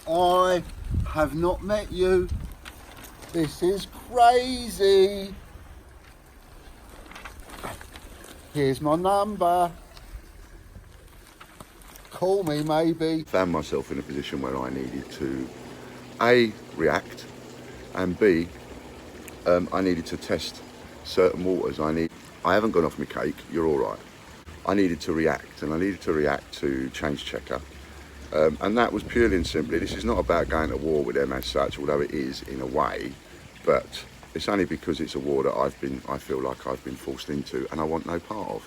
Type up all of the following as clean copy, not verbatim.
I have not met you. This is crazy. Here's my number. Call me maybe. Found myself in a position where I needed to A, react, and B, I needed to test certain waters. I haven't gone off my cake, you're all right. I needed to react, and I needed to react to Change Checker. And that was purely and simply, this is not about going to war with them as such, although it is in a way, but it's only because it's a war that I feel like I've been forced into and I want no part of.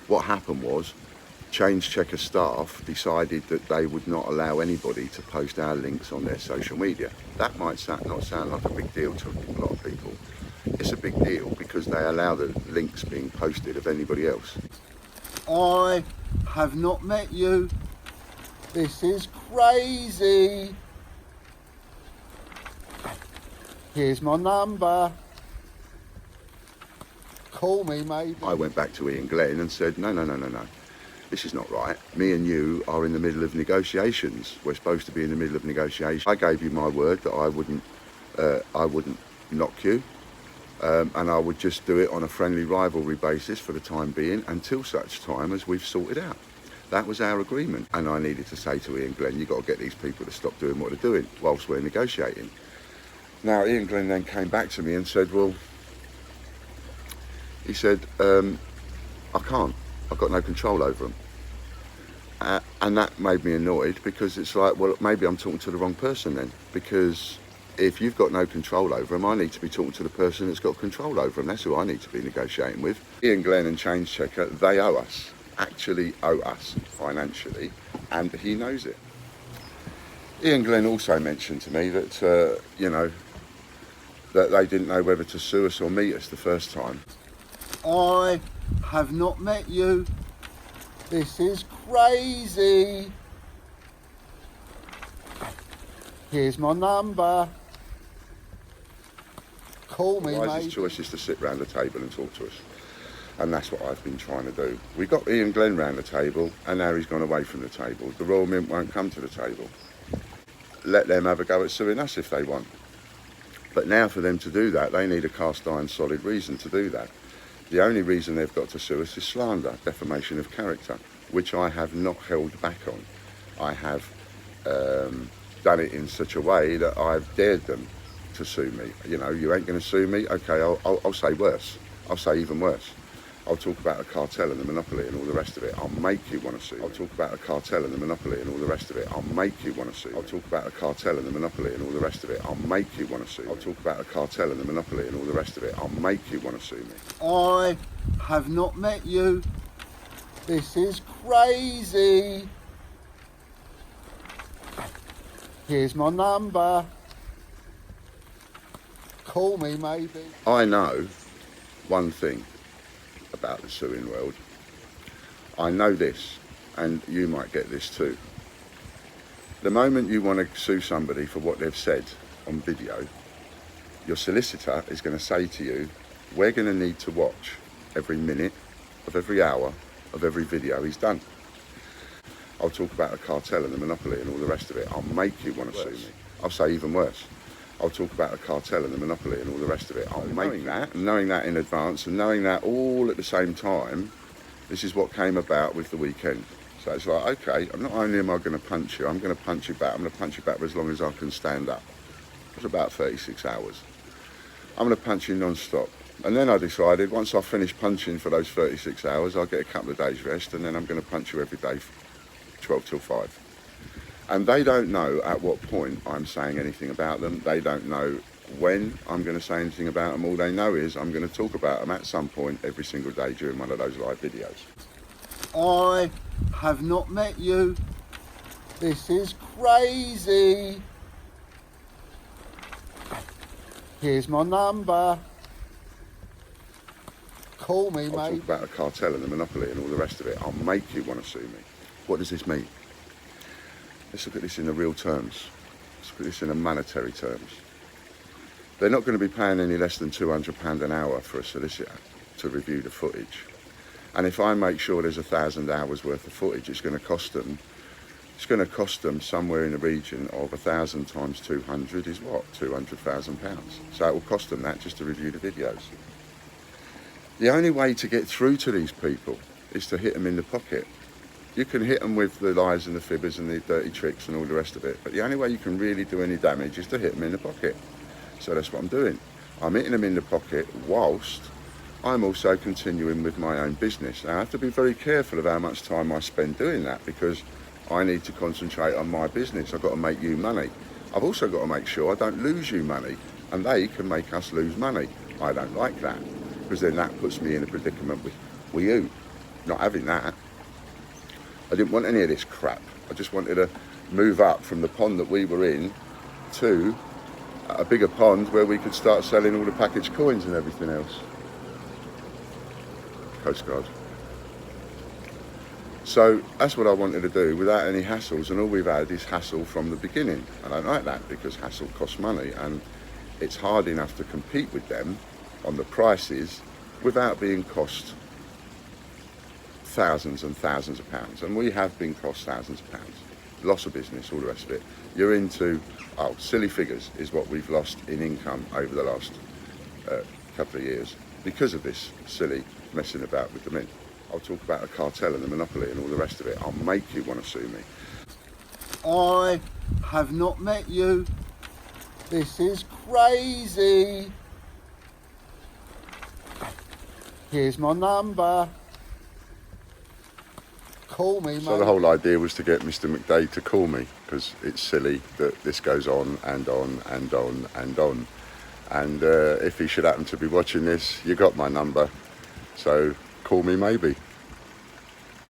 What happened was, Change Checker staff decided that they would not allow anybody to post our links on their social media. That might not sound like a big deal to a lot of people. It's a big deal because they allow the links being posted of anybody else. I have not met you. This is crazy. Here's my number. Call me maybe. I went back to Ian Glen and said, no. This is not right. Me and you are in the middle of negotiations. We're supposed to be in the middle of negotiations. I gave you my word that I wouldn't knock you, and I would just do it on a friendly rivalry basis for the time being until such time as we've sorted out. That was our agreement, and I needed to say to Ian Glen, you've got to get these people to stop doing what they're doing whilst we're negotiating. Now, Ian Glen then came back to me and said, well, he said, I can't. I've got no control over them. And that made me annoyed because it's like, well, maybe I'm talking to the wrong person then. Because if you've got no control over them, I need to be talking to the person that's got control over them. That's who I need to be negotiating with. Ian Glen and Change Checker, they owe us, actually owe us financially, and he knows it. Ian Glen also mentioned to me that, that they didn't know whether to sue us or meet us the first time. I have not met you. This is crazy. Here's my number. Call me, mate. His choice is to sit round the table and talk to us. And that's what I've been trying to do. We got Ian Glen round the table, and now he's gone away from the table. The Royal Mint won't come to the table. Let them have a go at suing us if they want. But now for them to do that, they need a cast iron solid reason to do that. The only reason they've got to sue us is slander, defamation of character, which I have not held back on. I have done it in such a way that I've dared them to sue me. You know, you ain't going to sue me? Okay, I'll say worse. I'll say even worse. I'll talk about a cartel and the monopoly and all the rest of it. I'll make you want to sue me. I'll talk about a cartel and the monopoly and all the rest of it. I'll make you want to sue me. I'll talk about a cartel and the monopoly and all the rest of it. I'll make you want to sue me. I'll talk about a cartel and the monopoly and all the rest of it. I'll make you want to sue me. I have not met you. This is crazy. Here's my number. Call me maybe. I know one thing about the suing world. I know this, and you might get this too. The moment you want to sue somebody for what they've said on video, your solicitor is going to say to you, we're going to need to watch every minute of every hour of every video he's done. I'll talk about a cartel and the monopoly and all the rest of it. I'll make you want to sue me. I'll say even worse. I'll talk about a cartel and the monopoly and all the rest of it. I'll make that, and knowing that in advance and knowing that all at the same time, this is what came about with the weekend. So it's like, okay, not only am I going to punch you, I'm going to punch you back. I'm going to punch you back for as long as I can stand up. It's about 36 hours. I'm going to punch you non-stop. And then I decided, once I finish punching for those 36 hours, I'll get a couple of days rest, and then I'm going to punch you every day, 12 till 5. And they don't know at what point I'm saying anything about them. They don't know when I'm going to say anything about them. All they know is I'm going to talk about them at some point every single day during one of those live videos. I have not met you. This is crazy. Here's my number. Call me, mate. I'll talk about a cartel and the monopoly and all the rest of it. I'll make you want to sue me. What does this mean? Let's look at this in the real terms. Let's look at this in the monetary terms. They're not going to be paying any less than £200 an hour for a solicitor to review the footage. And if I make sure there's 1,000 hours worth of footage, it's going to cost them it's going to cost them somewhere in the region of 1,000 times 200 is what? £200,000. So it will cost them that just to review the videos. The only way to get through to these people is to hit them in the pocket. You can hit them with the lies and the fibbers and the dirty tricks and all the rest of it, but the only way you can really do any damage is to hit them in the pocket. So that's what I'm doing. I'm hitting them in the pocket whilst I'm also continuing with my own business. Now, I have to be very careful of how much time I spend doing that, because I need to concentrate on my business. I've got to make you money. I've also got to make sure I don't lose you money, and they can make us lose money. I don't like that, because then that puts me in a predicament with you. Not having that. I didn't want any of this crap. I just wanted to move up from the pond that we were in to a bigger pond where we could start selling all the packaged coins and everything else. Coast Guard. So that's what I wanted to do without any hassles, and all we've had is hassle from the beginning. I don't like that, because hassle costs money, and it's hard enough to compete with them on the prices without being cost thousands and thousands of pounds. And we have been cost thousands of pounds. Loss of business, all the rest of it. You're into, silly figures is what we've lost in income over the last couple of years because of this silly messing about with the mint. I'll talk about a cartel and the monopoly and all the rest of it. I'll make you want to sue me. I have not met you. This is crazy. Here's my number. Call me, mate. So the whole idea was to get Mr. McDade to call me, because it's silly that this goes on and on and on and on. And if he should happen to be watching this, you got my number. So call me maybe.